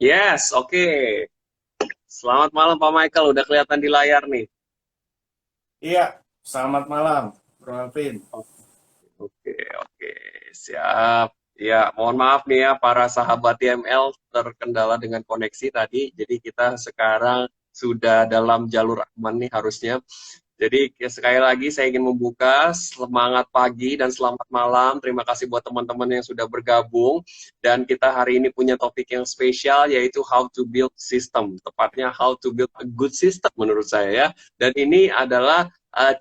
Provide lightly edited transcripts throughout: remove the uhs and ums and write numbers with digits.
Yes, oke. Selamat malam Pak Michael, udah kelihatan di layar nih. Iya, selamat malam, Bro Alvin. Oke, oke, siap. Ya, mohon maaf nih ya para sahabat TML terkendala dengan koneksi tadi. Jadi kita sekarang sudah dalam jalur aman nih harusnya. Jadi sekali lagi saya ingin membuka semangat pagi dan selamat malam. Terima kasih buat teman-teman yang sudah bergabung. Dan kita hari ini punya topik yang spesial yaitu how to build system. Tepatnya how to build a good system menurut saya ya. Dan ini adalah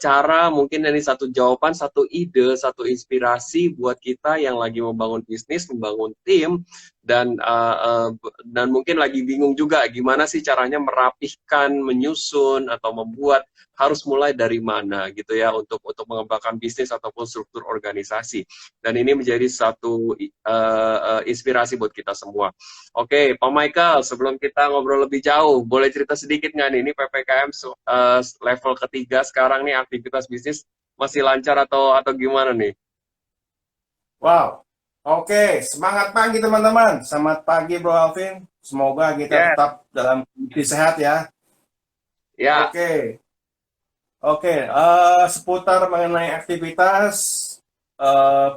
cara mungkin dari satu jawaban, satu ide, satu inspirasi buat kita yang lagi membangun bisnis, membangun tim, dan mungkin lagi bingung juga gimana sih caranya merapihkan, menyusun atau membuat harus mulai dari mana gitu ya untuk mengembangkan bisnis ataupun struktur organisasi. Dan ini menjadi satu inspirasi buat kita semua. Oke, Pak Michael, sebelum kita ngobrol lebih jauh, boleh cerita sedikit nggak nih, ini PPKM level ketiga sekarang nih aktivitas bisnis masih lancar atau gimana nih? Wow, oke, semangat pagi teman-teman. Selamat pagi Bro Alvin. Semoga kita Yes, tetap dalam kondisi sehat ya. ya, Oke, oke. Seputar mengenai aktivitas,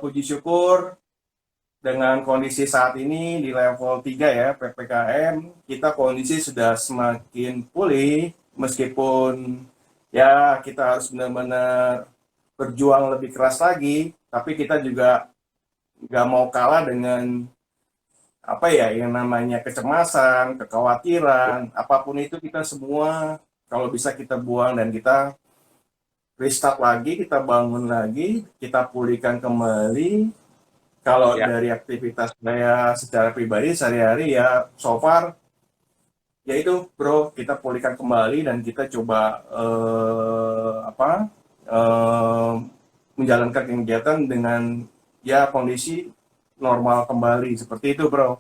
puji syukur dengan kondisi saat ini di level 3 ya, PPKM, kita kondisi sudah semakin pulih, meskipun ya kita harus benar-benar berjuang lebih keras lagi, tapi kita juga nggak mau kalah dengan apa ya yang namanya kecemasan, kekhawatiran, apapun itu kita semua kalau bisa kita buang dan kita restart lagi, kita bangun lagi, kita pulihkan kembali. Kalau ya. dari aktivitas saya secara pribadi sehari-hari ya so far ya itu bro, kita pulihkan kembali dan kita coba eh, menjalankan kegiatan dengan ya kondisi normal kembali seperti itu bro.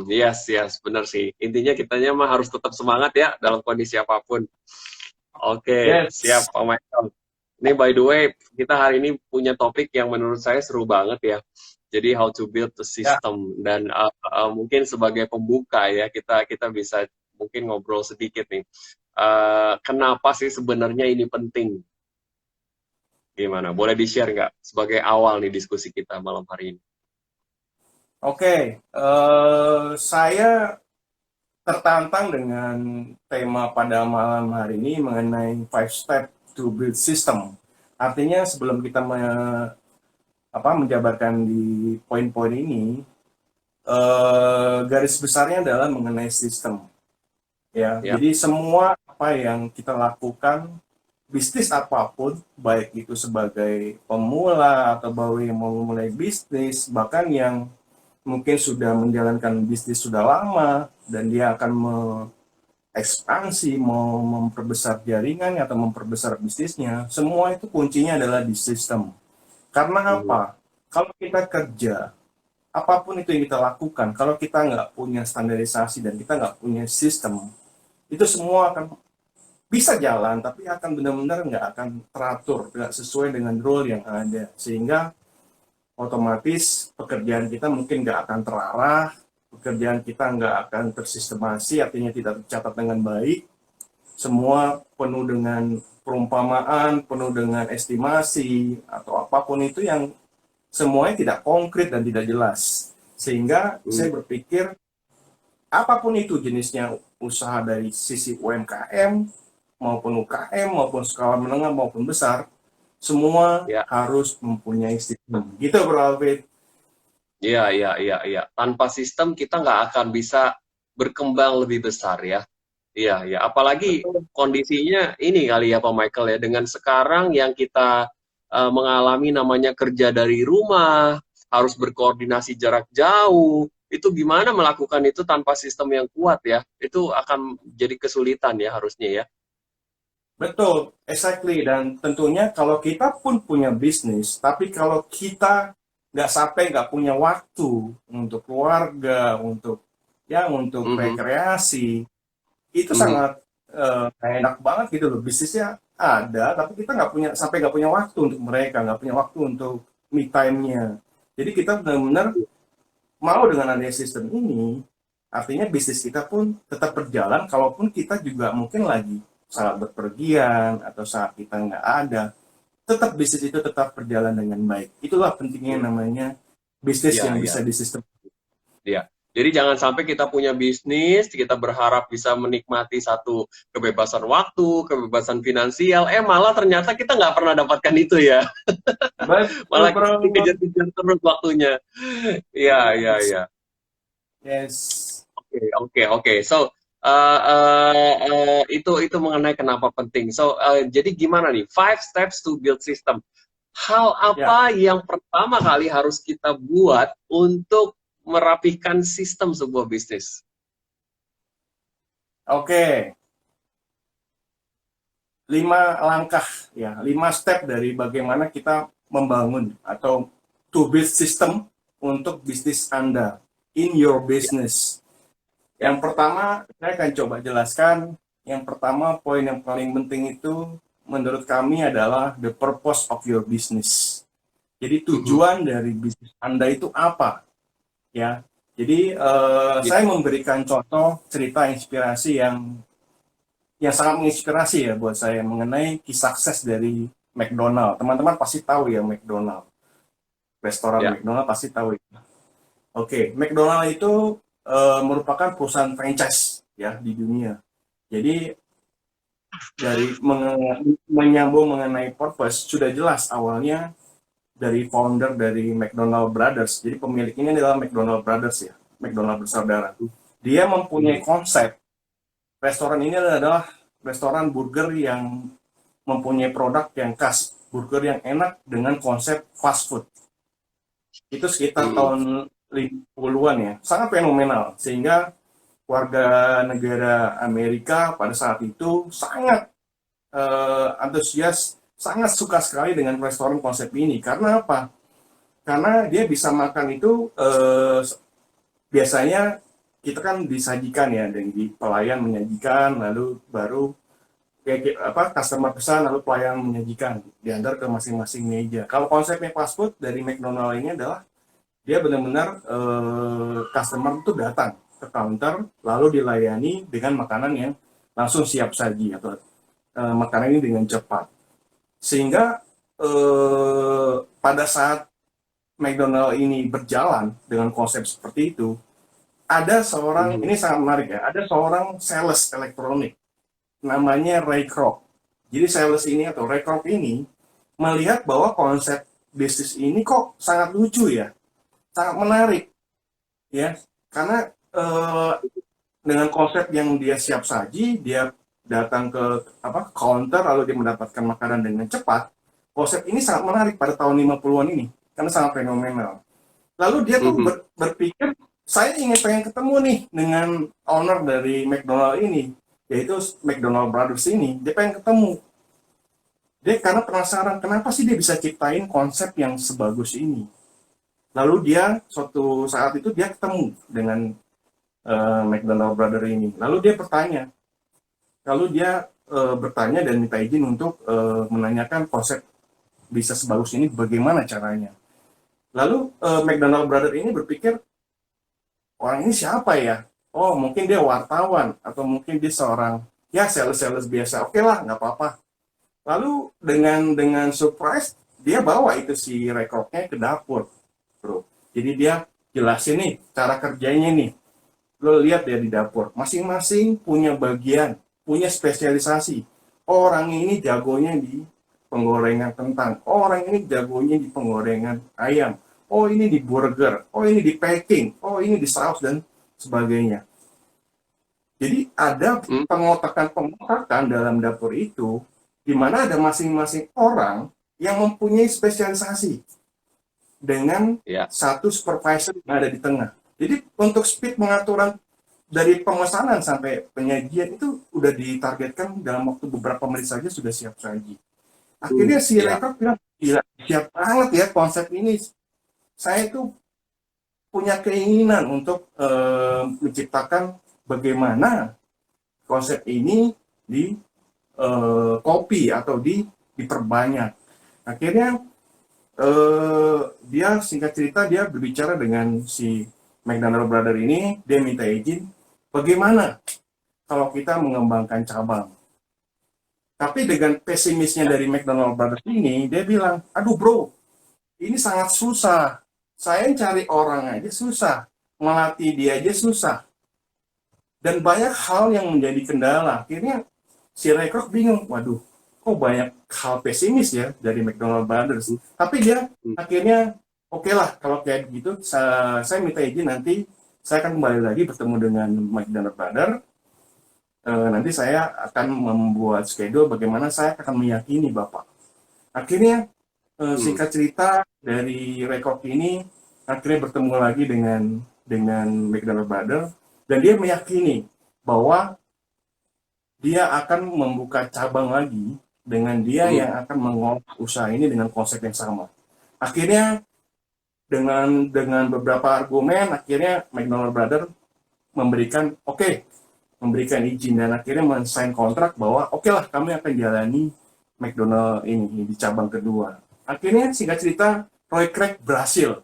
Yes, yes, benar sih. Intinya kitanya mah harus tetap semangat ya dalam kondisi apapun. Oke, Yes. siap Pak Michael. Ini by the way, kita hari ini punya topik yang menurut saya seru banget ya. Jadi how to build the Ya, system dan mungkin sebagai pembuka ya kita kita bisa mungkin ngobrol sedikit nih. Kenapa sih sebenarnya ini penting? Gimana? Boleh di-share nggak sebagai awal nih diskusi kita malam hari ini? oke. Saya tertantang dengan tema pada malam hari ini mengenai five step to build system. Artinya sebelum kita menjabarkan di poin-poin ini, garis besarnya adalah mengenai sistem. Ya, Ya. jadi semua apa yang kita lakukan, bisnis apapun, baik itu sebagai pemula atau baru yang mau memulai bisnis, bahkan yang mungkin sudah menjalankan bisnis sudah lama dan dia akan ekspansi, mau memperbesar jaringannya atau memperbesar bisnisnya, semua itu kuncinya adalah di sistem. Karena Mhm. apa? Kalau kita kerja, apapun itu yang kita lakukan, kalau kita nggak punya standarisasi dan kita nggak punya sistem, itu semua akan bisa jalan, tapi akan benar-benar nggak akan teratur, nggak sesuai dengan rule yang ada. Sehingga otomatis pekerjaan kita mungkin nggak akan terarah, pekerjaan kita nggak akan tersistemasi, artinya tidak tercatat dengan baik, semua penuh dengan perumpamaan, penuh dengan estimasi, atau apapun itu yang semuanya tidak konkret dan tidak jelas. Sehingga Mhm. saya berpikir, apapun itu jenisnya, usaha dari sisi UMKM, maupun UKM, maupun skala menengah, maupun besar, semua Ya. harus mempunyai sistem. Gitu Bro Alvin. Iya, iya, iya, iya. Tanpa sistem kita nggak akan bisa berkembang lebih besar ya. Iya, iya. Apalagi Betul. kondisinya ini kali ya Pak Michael ya. Dengan sekarang yang kita mengalami namanya kerja dari rumah, harus berkoordinasi jarak jauh. Itu gimana melakukan itu tanpa sistem yang kuat ya? Itu akan jadi kesulitan ya harusnya ya. Betul, exactly. Dan tentunya kalau kita pun punya bisnis, tapi kalau kita nggak sampai nggak punya waktu untuk keluarga, untuk Mhm, rekreasi, itu mhm. sangat nggak enak banget gitu loh. Bisnisnya ada, tapi kita nggak punya waktu untuk mereka, nggak punya waktu untuk me time-nya. Jadi kita benar-benar mau dengan adanya sistem ini, Artinya bisnis kita pun tetap berjalan, kalaupun kita juga mungkin lagi saat berpergian atau saat kita nggak ada, tetap bisnis itu tetap berjalan dengan baik. Itulah pentingnya namanya bisnis Iya, yang iya. bisa disistem. Ya, jadi jangan sampai kita punya bisnis, kita berharap bisa menikmati satu kebebasan waktu, kebebasan finansial, malah ternyata kita nggak pernah dapatkan itu ya. Betul, Malah bro. kita dikejar-kejar terus waktunya. Iya, iya, Yes. iya. Yes. Oke, oke, oke. So, itu mengenai kenapa penting. So, jadi gimana nih? 5 steps to build system. Hal Ya, apa yang pertama kali harus kita buat untuk merapikan sistem sebuah bisnis? oke. 5 langkah, ya, 5 step dari bagaimana kita membangun atau to build system untuk bisnis Anda, in your Ya, business. ya. Yang pertama, saya akan coba jelaskan. Yang pertama, poin yang paling penting itu menurut kami adalah the purpose of your business. Jadi Mhm. tujuan dari bisnis Anda itu apa? Ya. Jadi Ya. saya memberikan contoh cerita inspirasi yang sangat menginspirasi ya buat saya mengenai kisah sukses dari McDonald. Teman-teman pasti tahu ya McDonald. Restoran Ya. McDonald pasti tahu ya. Oke, McDonald itu merupakan perusahaan franchise ya di dunia. Jadi dari menyambung mengenai purpose sudah jelas awalnya dari founder dari McDonald Brothers. Jadi pemilik ini adalah McDonald Brothers ya, McDonald bersaudara. Dia mempunyai Mhm. konsep restoran ini adalah restoran burger yang mempunyai produk yang khas, burger yang enak dengan konsep fast food. Itu sekitar Mhm. tahun 50-an ya, sangat fenomenal. Sehingga warga negara Amerika pada saat itu sangat antusias, sangat suka sekali dengan restoran konsep ini. Karena apa? Karena dia bisa makan itu biasanya kita kan disajikan ya, dan di pelayan menyajikan, lalu baru kayak apa customer pesan lalu pelayan menyajikan diantar ke masing-masing meja. Kalau konsepnya fast food dari McDonald ini adalah dia benar-benar customer itu datang ke counter lalu dilayani dengan makanan yang langsung siap saji atau makanan ini dengan cepat. Sehingga pada saat McDonald ini berjalan dengan konsep seperti itu, ada seorang, Mhm. ini sangat menarik ya, ada seorang sales elektronik namanya Ray Kroc. Jadi sales ini atau Ray Kroc ini melihat bahwa konsep bisnis ini kok sangat lucu ya, sangat menarik ya, karena dengan konsep yang dia siap saji, dia datang ke apa counter lalu dia mendapatkan makanan dengan cepat. Konsep ini sangat menarik pada tahun 50-an ini karena sangat fenomenal. Lalu dia tuh Mhm. berpikir, saya ingin pengen ketemu nih dengan owner dari McDonald ini, yaitu McDonald Brothers ini. Dia pengen ketemu. Dia karena penasaran, kenapa sih dia bisa ciptain konsep yang sebagus ini. Lalu dia, suatu saat itu dia ketemu dengan McDonald Brothers ini. Lalu dia bertanya dan minta izin untuk menanyakan konsep bisa sebagus ini bagaimana caranya. Lalu McDonald Brothers ini berpikir, orang ini siapa ya? Oh, mungkin dia wartawan atau mungkin dia seorang ya sales-sales biasa. Oke lah, nggak apa-apa. Lalu dengan surprise dia bawa itu si rekrutnya ke dapur, bro. Jadi dia jelasin nih cara kerjanya nih. Lo lihat ya di dapur, masing-masing punya bagian, punya spesialisasi. Orang ini jagonya di penggorengan kentang, orang ini jagonya di penggorengan ayam, oh ini di burger, oh ini di packing, oh ini di saus dan sebagainya. Jadi ada Mhm. pengotakan-pengotakan dalam dapur itu, di mana ada masing-masing orang yang mempunyai spesialisasi dengan Ya. satu supervisor yang ada di tengah. Jadi untuk speed pengaturan dari pemesanan sampai penyajian itu udah ditargetkan dalam waktu beberapa menit saja sudah siap saji. Akhirnya si Ya. rektor bilang, gila, siap banget ya konsep ini. Saya itu punya keinginan untuk menciptakan bagaimana konsep ini di copy atau diperbanyak. Akhirnya dia singkat cerita dia berbicara dengan si McDonald Brother ini dia minta izin, bagaimana kalau kita mengembangkan cabang. Tapi dengan pesimisnya dari McDonald Brothers ini, dia bilang, aduh bro, ini sangat susah. Saya cari orang aja susah, melatih dia aja susah. Dan banyak hal yang menjadi kendala. Akhirnya si Ray Kroc bingung, waduh, kok banyak hal pesimis ya dari McDonald Brothers. Tapi dia akhirnya, oke lah, kalau kayak gitu, saya minta izin nanti, saya akan kembali lagi bertemu dengan McDonald Brothers. Nanti saya akan membuat schedule bagaimana saya akan meyakini Bapak. Akhirnya singkat cerita dari rekod ini akhirnya bertemu lagi dengan McDonald Brothers dan dia meyakini bahwa dia akan membuka cabang lagi dengan dia yang akan mengolah usaha ini dengan konsep yang sama. Akhirnya dengan beberapa argumen akhirnya McDonald Brothers memberikan memberikan izin dan akhirnya men-sign kontrak bahwa oke lah kami akan jalani McDonald ini di cabang kedua. Akhirnya singkat cerita Roy Craig berhasil,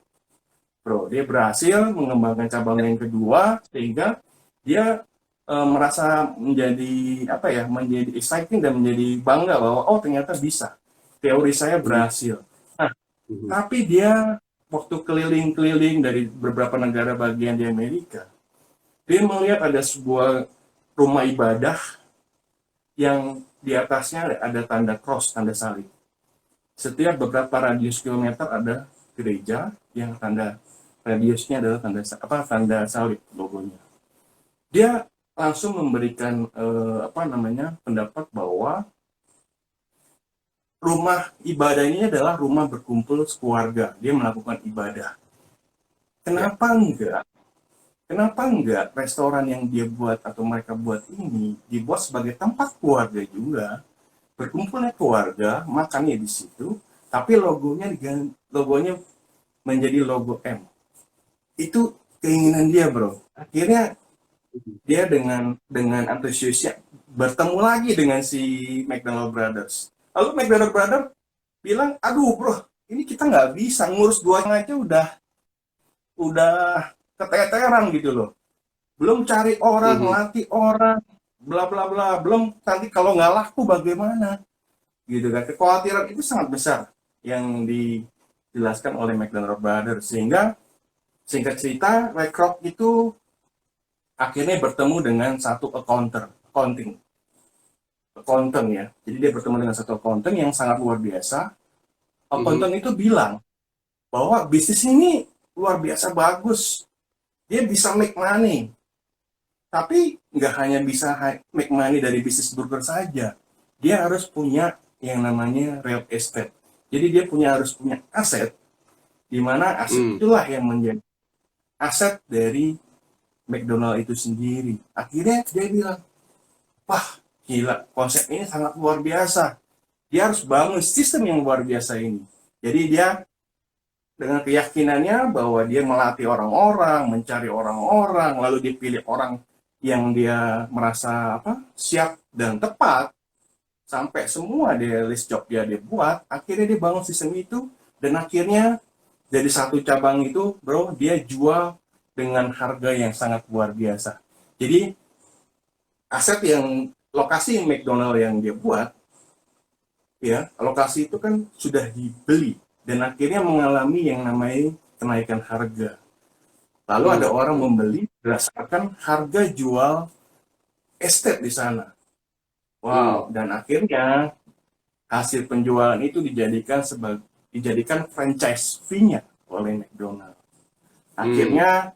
bro. Dia berhasil mengembangkan cabang yang kedua sehingga dia merasa menjadi menjadi exciting dan menjadi bangga bahwa ternyata bisa. Teori saya berhasil. Nah, tapi dia waktu keliling-keliling dari beberapa negara bagian di Amerika, dia melihat ada sebuah rumah ibadah yang di atasnya ada tanda cross, tanda salib. Setiap beberapa radius kilometer ada gereja yang tanda radiusnya adalah tanda salib logonya. Dia langsung memberikan pendapat bahwa rumah ibadah ini adalah rumah berkumpul sekeluarga. Dia melakukan ibadah. Kenapa enggak? Kenapa enggak restoran yang dia buat atau mereka buat ini dibuat sebagai tempat keluarga juga, berkumpulnya keluarga, makannya di situ, tapi logonya menjadi logo M. Itu keinginan dia, bro. Akhirnya dia dengan antusiasnya bertemu lagi dengan si McDonald Brothers. Lalu McDonald Brothers bilang, aduh bro, ini kita nggak bisa ngurus dua aja udah keteteran gitu loh. Belum cari orang, latih orang, bla bla bla. Belum nanti kalau nggak laku bagaimana? Gitu kan. Kekhawatiran itu sangat besar yang dijelaskan oleh McDonald Brothers. Sehingga singkat cerita, Ray Kroc itu akhirnya bertemu dengan satu accounting ya. Jadi dia bertemu dengan satu accounting yang sangat luar biasa. Accounting itu bilang bahwa bisnis ini luar biasa bagus. Dia bisa make money. Tapi nggak hanya bisa make money dari bisnis burger saja. Dia harus punya yang namanya real estate. Jadi dia harus punya aset, di mana aset itulah yang menjadi aset dari McDonald itu sendiri. Akhirnya dia bilang, wah gila, konsep ini sangat luar biasa. Dia harus bangun sistem yang luar biasa ini. Jadi dia dengan keyakinannya bahwa dia melatih orang-orang, mencari orang-orang, lalu dipilih orang yang dia merasa siap dan tepat, sampai semua dia list job dia buat, akhirnya dia bangun sistem itu, dan akhirnya dari satu cabang itu, bro, dia jual dengan harga yang sangat luar biasa. Jadi aset yang lokasi McDonald yang dia buat, ya lokasi itu kan sudah dibeli dan akhirnya mengalami yang namanya kenaikan harga. Lalu ada orang membeli berdasarkan harga jual estate di sana. Wow, dan akhirnya hasil penjualan itu dijadikan franchise fee-nya oleh McDonald. Akhirnya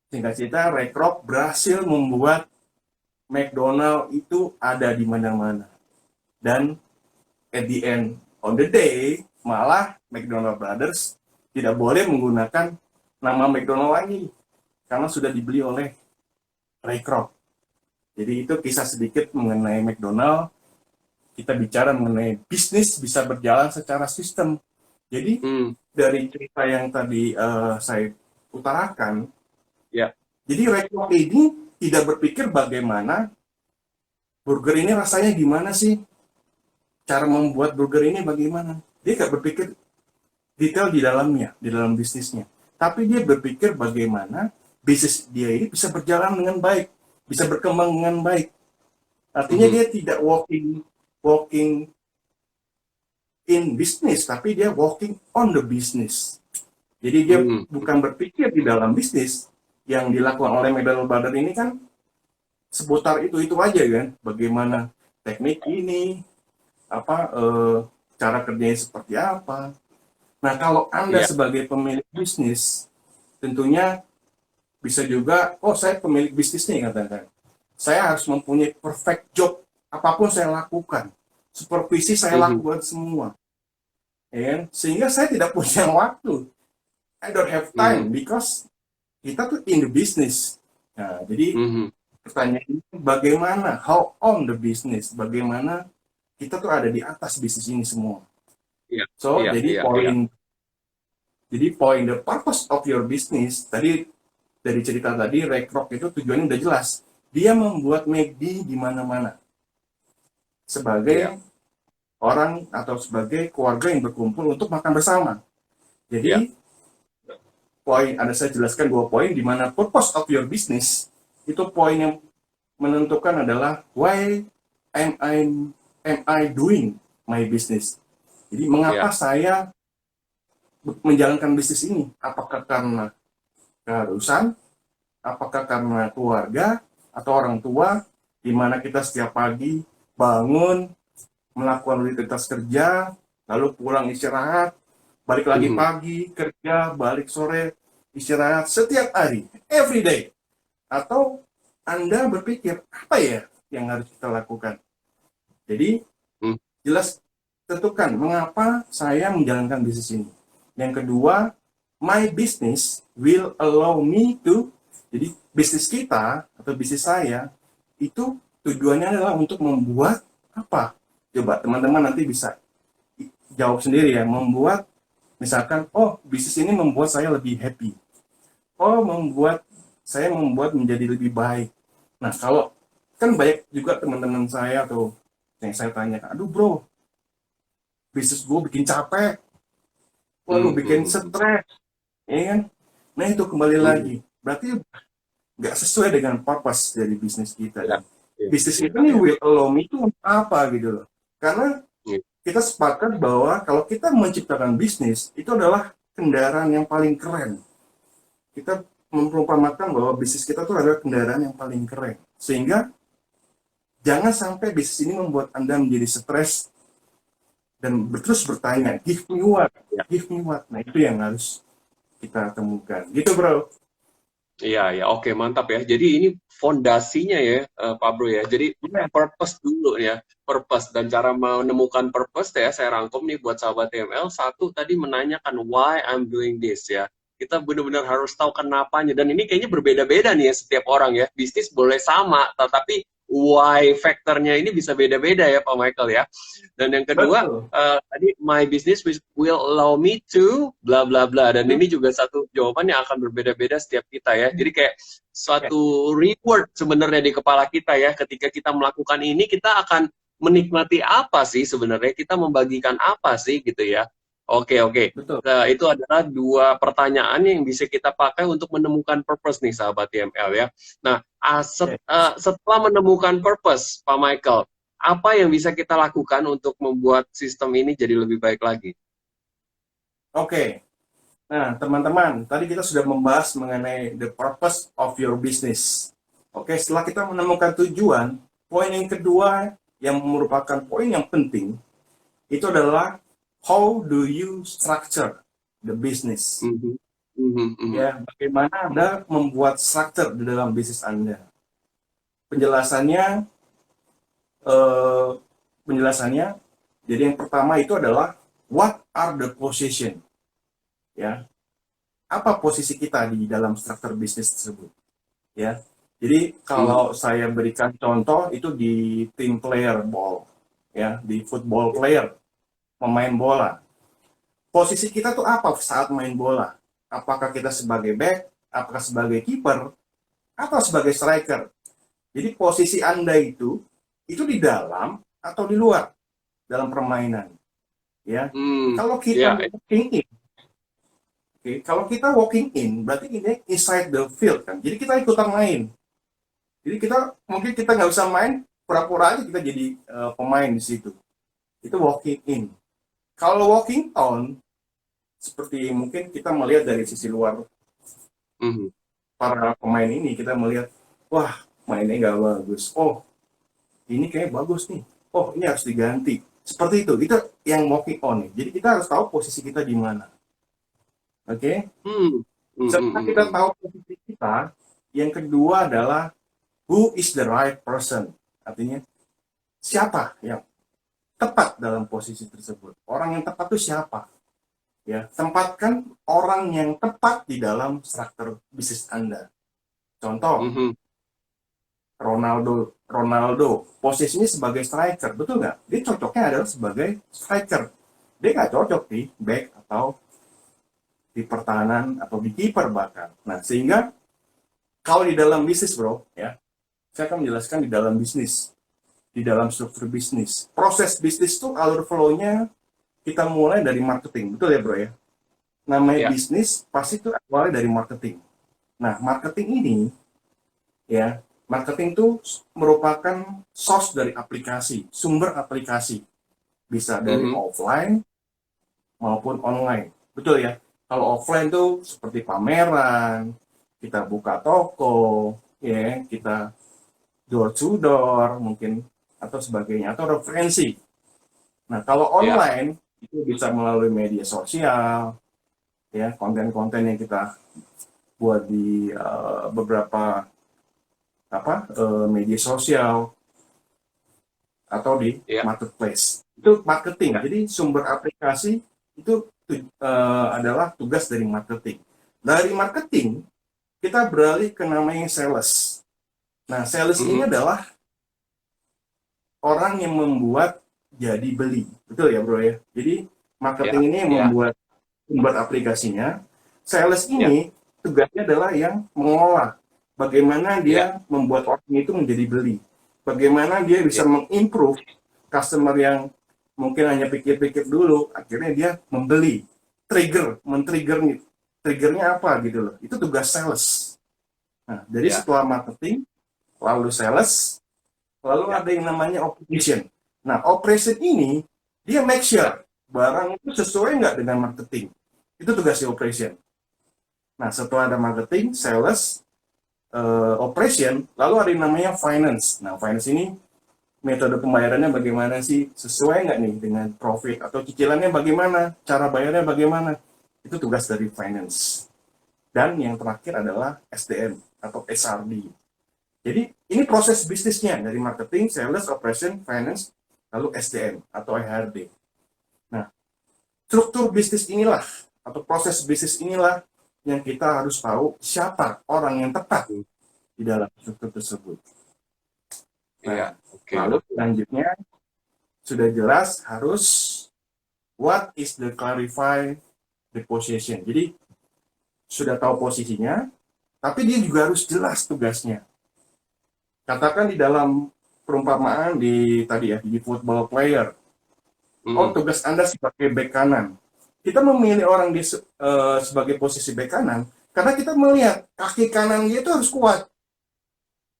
singkat cerita, Ray Kroc berhasil membuat McDonald itu ada di mana-mana. Dan at the end of the day, malah McDonald Brothers tidak boleh menggunakan nama McDonald lagi karena sudah dibeli oleh Ray Kroc. Jadi itu kisah sedikit mengenai McDonald. Kita bicara mengenai bisnis bisa berjalan secara sistem. Jadi dari cerita yang tadi saya utarakan, jadi Ray Kroc ini tidak berpikir bagaimana burger ini rasanya gimana sih, cara membuat burger ini bagaimana. Dia nggak berpikir detail di dalamnya, di dalam bisnisnya. Tapi dia berpikir bagaimana bisnis dia ini bisa berjalan dengan baik, bisa berkembang dengan baik. Artinya Mhm. dia tidak walking in business, tapi dia walking on the business. Jadi dia Mhm. bukan berpikir di dalam bisnis. Yang dilakukan oleh Medal Brother ini kan seputar itu aja kan, bagaimana teknik ini, apa cara kerjanya seperti apa. Nah, kalau Anda Iya. sebagai pemilik bisnis, tentunya bisa juga, oh saya pemilik bisnis nih katakan. Saya harus mempunyai perfect job, apapun saya lakukan. Supervisi saya Mhm. lakukan semua. Ya kan? Sehingga saya tidak punya waktu. I don't have Mhm. time because kita tuh in the business. Nah, jadi Mhm. pertanyaannya bagaimana, how on the business, bagaimana kita tuh ada di atas bisnis ini semua. Iya. So, Iya. jadi Iya. Iya. poin the purpose of your business tadi dari cerita tadi, Rekrok itu tujuannya udah jelas. Dia membuat McD di mana-mana Iya. sebagai orang atau sebagai keluarga yang berkumpul untuk makan bersama. Iya. Jadi poin ada saya jelaskan 2 poin di mana purpose of your business itu poin yang menentukan adalah why am I am I doing my business. Jadi Iya. mengapa saya menjalankan bisnis ini? Apakah karena keharusan, apakah karena keluarga atau orang tua, di mana kita setiap pagi bangun melakukan rutinitas kerja, lalu pulang istirahat, balik lagi Mhm. pagi kerja, balik sore istirahat setiap hari, every day. Atau Anda berpikir apa ya yang harus kita lakukan? Jadi Mhm. jelas tentukan mengapa saya menjalankan bisnis ini. Yang kedua, my business will allow me to, jadi bisnis kita atau bisnis saya itu tujuannya adalah untuk membuat apa? Coba teman-teman nanti bisa jawab sendiri ya, membuat misalkan, oh bisnis ini membuat saya lebih happy. Oh membuat menjadi lebih baik. Nah kalau kan banyak juga teman-teman saya atau yang saya tanya, aduh bro, bisnis gue bikin capek, waduh bikin Mhm. stres, ya kan? Nah itu kembali Mhm. lagi, berarti nggak sesuai dengan purpose dari bisnis kita. Iya. Dan Iya. bisnis Iya. kita nih Iya. will allow me itu apa gitu loh. Karena Iya. kita sepakat bahwa kalau kita menciptakan bisnis, itu adalah kendaraan yang paling keren. Kita memperumpamakan bahwa bisnis kita tuh adalah kendaraan yang paling keren. Sehingga jangan sampai bisnis ini membuat Anda menjadi stres dan terus bertanya, Iya. give me what. Nah itu yang harus kita temukan. Gitu bro. Iya, ya, oke, mantap ya. Jadi ini fondasinya ya, Pak Bro ya. Jadi Iya, purpose dulu ya, purpose dan cara menemukan purpose ya. Saya rangkum nih buat sahabat TML. Satu tadi menanyakan why I'm doing this ya. Kita benar-benar harus tahu kenapanya. Dan ini kayaknya berbeda-beda nih ya setiap orang ya. Bisnis boleh sama, tetapi why faktornya ini bisa beda-beda ya, Pak Michael ya. Dan yang kedua, betul. tadi my business will allow me to bla bla bla, dan ini juga satu jawaban yang akan berbeda-beda setiap kita ya. Jadi kayak Ya, suatu reward sebenarnya di kepala kita ya, ketika kita melakukan ini kita akan menikmati apa sih sebenarnya, kita membagikan apa sih gitu ya. Oke, oke. betul. Nah, itu adalah dua pertanyaan yang bisa kita pakai untuk menemukan purpose nih sahabat TML ya. Nah, Ya. setelah menemukan purpose Pak Michael, apa yang bisa kita lakukan untuk membuat sistem ini jadi lebih baik lagi? Oke. Nah, teman-teman, tadi kita sudah membahas mengenai the purpose of your business. Oke, setelah kita menemukan tujuan, poin yang kedua yang merupakan poin yang penting itu adalah how do you structure the business? Mhm. Mhm. Mhm. Ya, bagaimana Anda membuat structure di dalam bisnis Anda? Penjelasannya, eh, penjelasannya, jadi yang pertama itu adalah what are the position? Ya, apa posisi kita di dalam struktur bisnis tersebut? Ya, jadi Mhm. kalau saya berikan contoh itu di tim player ball, ya, di football player, pemain bola. Posisi kita tuh apa saat main bola? Apakah kita sebagai back, apakah sebagai kiper, atau sebagai striker? Jadi posisi Anda itu di dalam atau di luar dalam permainan, ya. Hmm. Kalau kita Ya. walking in, Oke, kalau kita walking in, berarti ini inside the field kan. Jadi kita ikutan main. Jadi mungkin kita nggak usah main, pura-pura aja kita jadi pemain di situ. Itu walking in. Kalau walking on, seperti mungkin kita melihat dari sisi luar para pemain ini, kita melihat, wah mainnya nggak bagus. Oh, ini kayak bagus nih. Oh, ini harus diganti. Seperti itu yang walking on nih. Jadi kita harus tahu posisi kita di mana. Oke? Setelah kita tahu posisi kita, yang kedua adalah who is the right person. Artinya, siapa yang tepat dalam posisi tersebut. Orang yang tepat itu siapa? Ya, tempatkan orang yang tepat di dalam struktur bisnis Anda. Contoh, Ronaldo, posisinya sebagai striker, betul nggak? Dia cocoknya adalah sebagai striker. Dia nggak cocok di back atau di pertahanan atau di kiper bahkan. Nah, sehingga kalau di dalam bisnis, bro, ya, saya akan menjelaskan di dalam bisnis, di dalam struktur bisnis. Proses bisnis itu alur flow-nya kita mulai dari marketing, betul ya bro ya? Namanya bisnis pasti itu awalnya dari marketing. Nah, marketing ini, ya, marketing itu merupakan source dari aplikasi, sumber aplikasi. Bisa dari offline maupun online, betul ya? Kalau offline tuh seperti pameran, kita buka toko, ya, kita door to door mungkin atau sebagainya, atau referensi. Nah, kalau online itu bisa melalui media sosial, ya, konten-konten yang kita buat di beberapa media sosial atau di marketplace. Itu marketing. Jadi sumber aplikasi itu adalah tugas dari marketing. Dari marketing kita beralih ke namanya sales. Nah, sales ini adalah orang yang membuat jadi beli. Betul ya, bro ya? Jadi marketing ini yang membuat sumber aplikasinya. Sales ini tugasnya adalah yang mengolah. Bagaimana dia membuat orang itu menjadi beli. Bagaimana dia bisa mengimprove customer yang mungkin hanya pikir-pikir dulu, akhirnya dia membeli. Triggernya apa gitu loh. Itu tugas sales. Nah, jadi setelah marketing, lalu sales, lalu ada yang namanya operation. Nah, operation ini, dia make sure barang itu sesuai nggak dengan marketing. Itu tugasnya operation. Nah, setelah ada marketing, sales, operation, lalu ada yang namanya finance. Nah, finance ini metode pembayarannya bagaimana sih? Sesuai nggak nih dengan profit? Atau cicilannya bagaimana? Cara bayarnya bagaimana? Itu tugas dari finance. Dan yang terakhir adalah SDM atau SRD. Jadi, ini proses bisnisnya dari marketing, sales, operation, finance, lalu SDM atau HRD. Nah, struktur bisnis inilah atau proses bisnis inilah yang kita harus tahu siapa orang yang tepat di dalam struktur tersebut. Nah, lalu selanjutnya sudah jelas harus what is the clarify the position. Jadi sudah tahu posisinya, tapi dia juga harus jelas tugasnya. Katakan di dalam perumpamaan di tadi ya, di football player. Oh, tugas Anda sebagai bek kanan. Kita memilih orang di sebagai posisi bek kanan karena kita melihat kaki kanan dia itu harus kuat.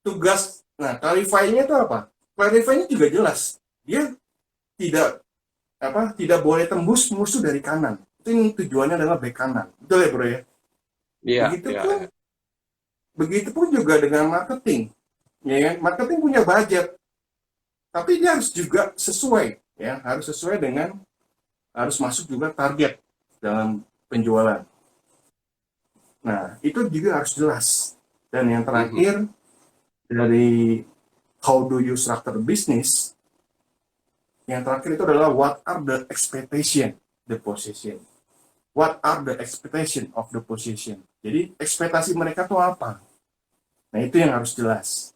Tugas, nah, clarify-nya itu apa? Clarify-nya juga jelas. Dia tidak boleh tembus musuh dari kanan. Itu yang tujuannya adalah bek kanan. Betul ya, bro ya? Begitupun juga dengan marketing. Ya, marketing punya budget. Tapi dia harus juga sesuai, ya, harus sesuai dengan harus masuk juga target dalam penjualan. Nah, itu juga harus jelas. Dan yang terakhir dari how do you structure business, yang terakhir itu adalah what are the expectation the position. What are the expectation of the position. Jadi ekspektasi mereka tuh apa? Nah, itu yang harus jelas.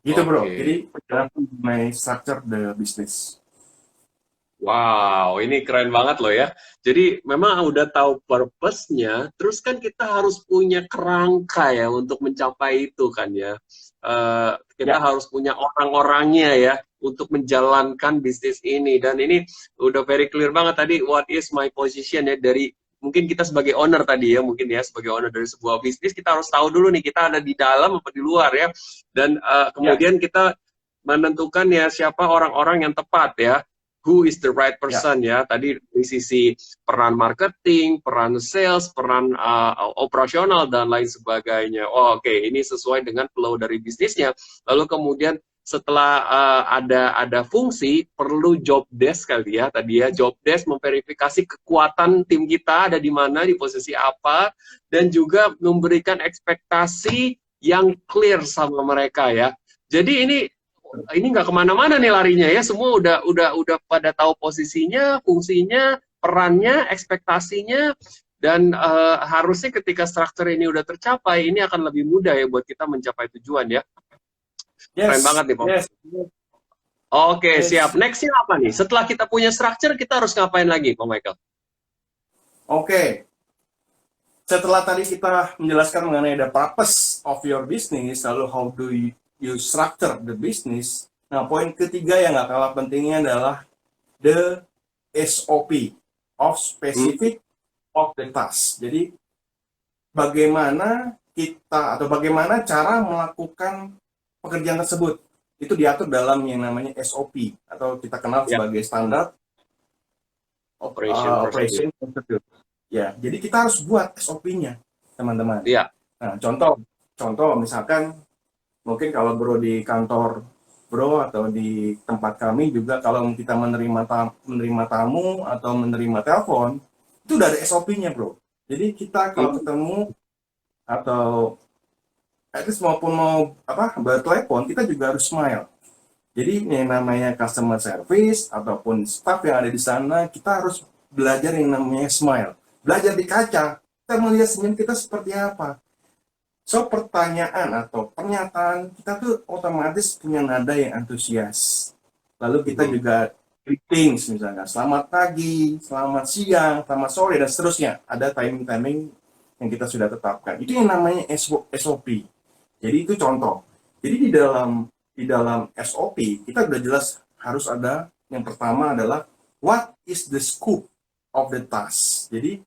Gitu bro, jadi penjelasan mengenai structure the business. Wow, ini keren banget loh ya. Jadi memang udah tahu purpose-nya, terus kan kita harus punya kerangka ya untuk mencapai itu kan ya. Kita harus punya orang-orangnya ya untuk menjalankan bisnis ini. Dan ini udah very clear banget tadi, what is my position ya, dari mungkin kita sebagai owner tadi ya, mungkin ya sebagai owner dari sebuah bisnis, kita harus tahu dulu nih kita ada di dalam apa di luar ya. Dan Ya, kemudian kita menentukan ya siapa orang-orang yang tepat ya. Who is the right ya, person ya. Tadi di sisi peran marketing, peran sales, peran operasional dan lain sebagainya. Oh, oke, ini sesuai dengan flow dari bisnisnya. Lalu kemudian setelah ada fungsi, perlu job desk kali ya tadi ya, job desk memverifikasi kekuatan tim kita ada di mana, di posisi apa, dan juga memberikan ekspektasi yang clear sama mereka ya. Jadi ini nggak kemana-mana nih larinya ya, semua udah pada tahu posisinya, fungsinya, perannya, ekspektasinya, dan harusnya ketika struktur ini udah tercapai, ini akan lebih mudah ya buat kita mencapai tujuan ya. Keren yes, banget nih, Pom. yes, Oke, siap. yes. Nextnya apa nih? Setelah kita punya structure, kita harus ngapain lagi, Pak Michael? Oke, setelah tadi kita menjelaskan mengenai the purpose of your business, lalu how do you structure the business. Nah, poin ketiga yang nggak kalah pentingnya adalah the SOP of Hmm, specific of the task. Jadi bagaimana kita atau bagaimana cara melakukan pekerjaan tersebut itu diatur dalam yang namanya SOP atau kita kenal ya, sebagai standar operation procedure. operation procedure. Ya, jadi kita harus buat SOP-nya, teman-teman. Iya. Nah, contoh misalkan mungkin kalau bro di kantor bro atau di tempat kami juga kalau kita menerima tamu atau menerima telepon itu udah ada SOP-nya bro. Jadi kita kalau Hmm, ketemu atau at least maupun mau apa bertelepon kita juga harus smile. Jadi yang namanya customer service ataupun staff yang ada di sana kita harus belajar yang namanya smile. Belajar di kaca, kita melihat senyum kita seperti apa. So, pertanyaan atau pernyataan kita tuh otomatis punya nada yang antusias. Lalu kita hmm, juga greetings misalnya, selamat pagi, selamat siang, selamat sore, dan seterusnya. Ada timing-timing yang kita sudah tetapkan. Itu yang namanya SOP. Jadi itu contoh. Jadi di dalam SOP kita sudah jelas harus ada yang pertama adalah what is the scope of the task. Jadi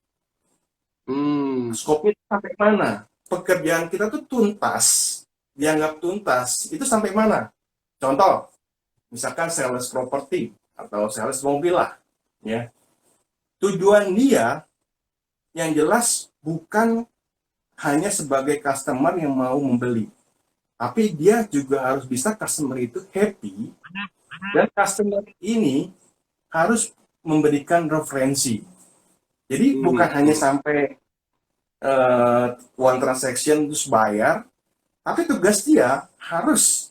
hmm, skopnya sampai mana? Pekerjaan kita tuh tuntas, dianggap tuntas, itu sampai mana? Contoh, misalkan sales property atau sales mobil lah, ya. Tujuan dia yang jelas bukan hanya sebagai customer yang mau membeli, tapi dia juga harus bisa customer itu happy dan customer ini harus memberikan referensi. Jadi hmm, bukan hanya hmm. sampai one transaction terus bayar, tapi tugas dia harus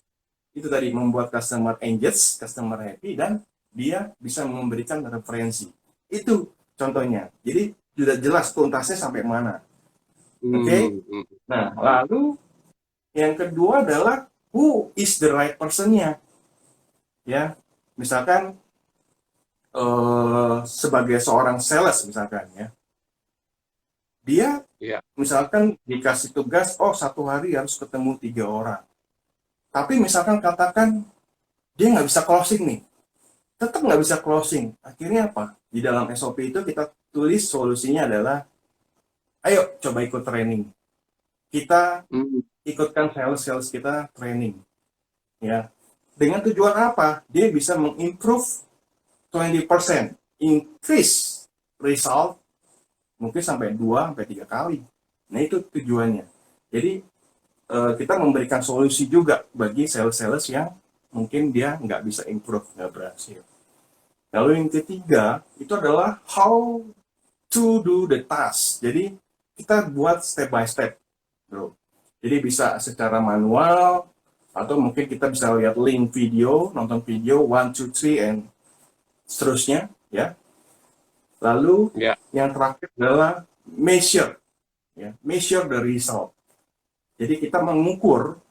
itu tadi membuat customer engaged, customer happy, dan dia bisa memberikan referensi. Itu contohnya. Jadi sudah jelas tuntasnya sampai mana. Oke? Okay? Hmm, hmm, Nah, lalu yang kedua adalah who is the right person-nya. Ya, misalkan sebagai seorang sales misalkan ya, dia ya, misalkan dikasih tugas, oh satu hari harus ketemu 3 orang. Tapi misalkan katakan dia nggak bisa closing nih, tetap nggak bisa closing. Akhirnya apa? Di dalam SOP itu kita tulis solusinya adalah, ayo coba ikut training. Kita hmm, ikutkan sales kita training. Ya, dengan tujuan apa? Dia bisa mengimprove 20%, increase result mungkin sampai 2 sampai 3 kali. Nah, itu tujuannya. Jadi kita memberikan solusi juga bagi sales-sales yang mungkin dia nggak bisa improve, nggak berhasil. Lalu yang ketiga, itu adalah how to do the task. Jadi, kita buat step by step, bro. Jadi bisa secara manual, atau mungkin kita bisa lihat link video, nonton video, 1, 2, 3, and seterusnya, ya. Lalu, ya, yang terakhir adalah measure, ya. Measure the result. Jadi, kita mengukur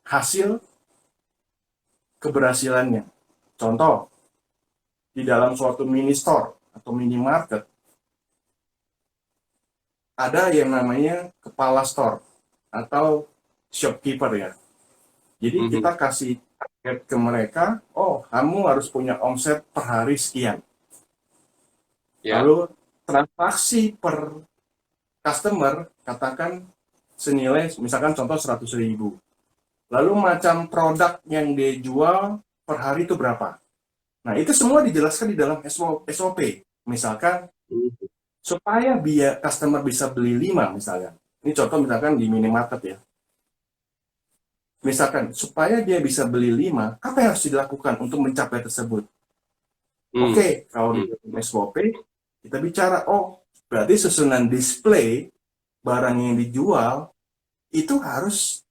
hasil keberhasilannya. Contoh, di dalam suatu mini store atau minimarket, ada yang namanya kepala store atau shopkeeper ya. Jadi hmm, kita kasih target ke mereka, oh kamu harus punya omset per hari sekian. ya, Lalu transaksi per customer, katakan senilai, misalkan contoh 100.000. Lalu macam produk yang dia jual per hari itu berapa. Nah, itu semua dijelaskan di dalam SOP. Misalkan, Hmm. supaya biar customer bisa beli 5 misalnya. Ini contoh misalkan di minimarket ya. Misalkan, supaya dia bisa beli 5, apa yang harus dilakukan untuk mencapai tersebut? Hmm. Oke, kalau di Hmm. dalam SOP, kita bicara, oh, berarti susunan display barang yang dijual itu harus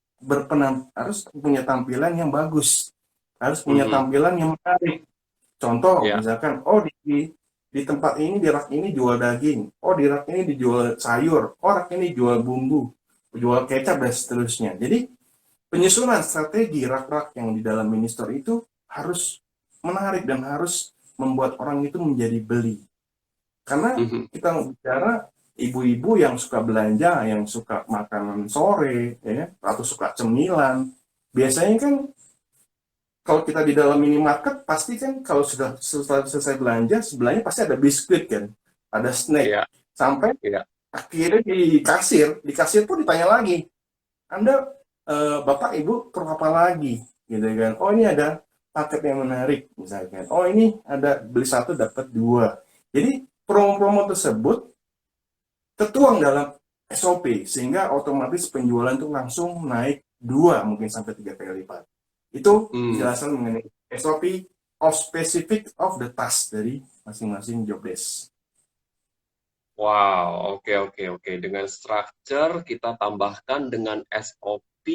punya tampilan yang bagus, harus punya Hmm. tampilan yang menarik. Contoh, Ya. misalkan, oh di tempat ini, di rak ini jual daging, oh di rak ini dijual sayur, oh rak ini jual bumbu, jual kecap dan seterusnya. Jadi penyusunan strategi rak-rak yang di dalam mini store itu harus menarik dan harus membuat orang itu menjadi beli. Karena Hmm. kita bicara ibu-ibu yang suka belanja, yang suka makanan sore, ya, atau suka cemilan, biasanya kan kalau kita di dalam minimarket pasti kan kalau sudah selesai belanja, sebelahnya pasti ada biskuit kan, ada snack, Ya. sampai Ya. akhirnya di kasir pun ditanya lagi, Anda Bapak Ibu perlu apa lagi, gitu kan? Oh ini ada paket yang menarik, misalkan. Oh ini ada beli satu dapat dua. Jadi promo-promo tersebut tertuang dalam SOP sehingga otomatis penjualan itu langsung naik 2 mungkin sampai 3 kali lipat. Itu Hmm. penjelasan mengenai SOP of specific of the task dari masing-masing job desk. Wow, oke oke oke. Dengan structure kita tambahkan dengan SOP,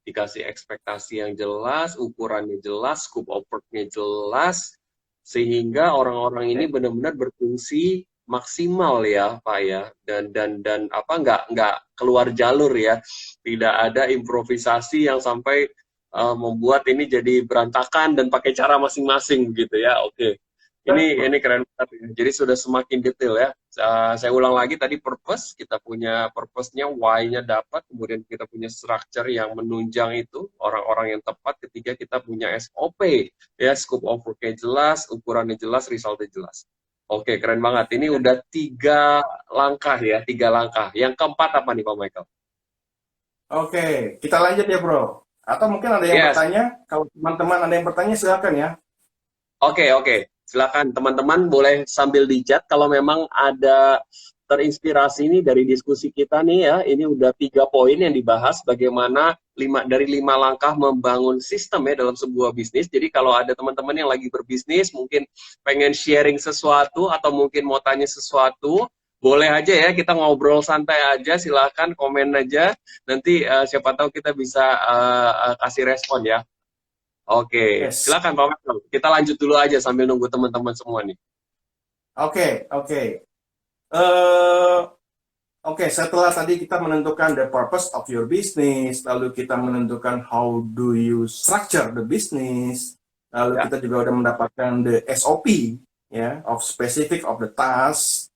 dikasih ekspektasi yang jelas, ukurannya jelas, scope of work-nya jelas, sehingga orang-orang ini Oke. benar-benar berfungsi maksimal ya, Pak ya. Dan apa nggak keluar jalur ya. Tidak ada improvisasi yang sampai membuat ini jadi berantakan dan pakai cara masing-masing gitu ya. Oke. Ini Betul. keren banget ya. Jadi sudah semakin detail ya. Saya ulang lagi tadi purpose, kita punya purpose-nya, why-nya dapat, kemudian kita punya structure yang menunjang itu, orang-orang yang tepat, ketiga kita punya SOP, ya, scope of work-nya jelas, ukurannya jelas, result-nya jelas. Oke, keren banget. Ini udah 3 langkah ya, 3 langkah. Yang keempat apa nih Pak Michael? Oke, kita lanjut ya bro. Atau mungkin ada yang Yes. bertanya, kalau teman-teman ada yang bertanya silakan ya. Oke, oke. Silakan teman-teman boleh sambil di-chat kalau memang ada terinspirasi nih dari diskusi kita nih ya. Ini udah 3 poin yang dibahas bagaimana dari 5 langkah membangun sistem ya dalam sebuah bisnis. Jadi kalau ada teman-teman yang lagi berbisnis, mungkin pengen sharing sesuatu atau mungkin mau tanya sesuatu, boleh aja ya kita ngobrol santai aja. Silakan komen aja. Nanti siapa tahu kita bisa kasih respon ya. Oke, Yes. silakan Pak Michael. Kita lanjut dulu aja sambil nunggu teman-teman semua nih. Oke, oke. Eh, Oke, setelah tadi kita menentukan the purpose of your business, lalu kita menentukan how do you structure the business, lalu Ya. kita juga udah mendapatkan the SOP, ya, of specific of the task.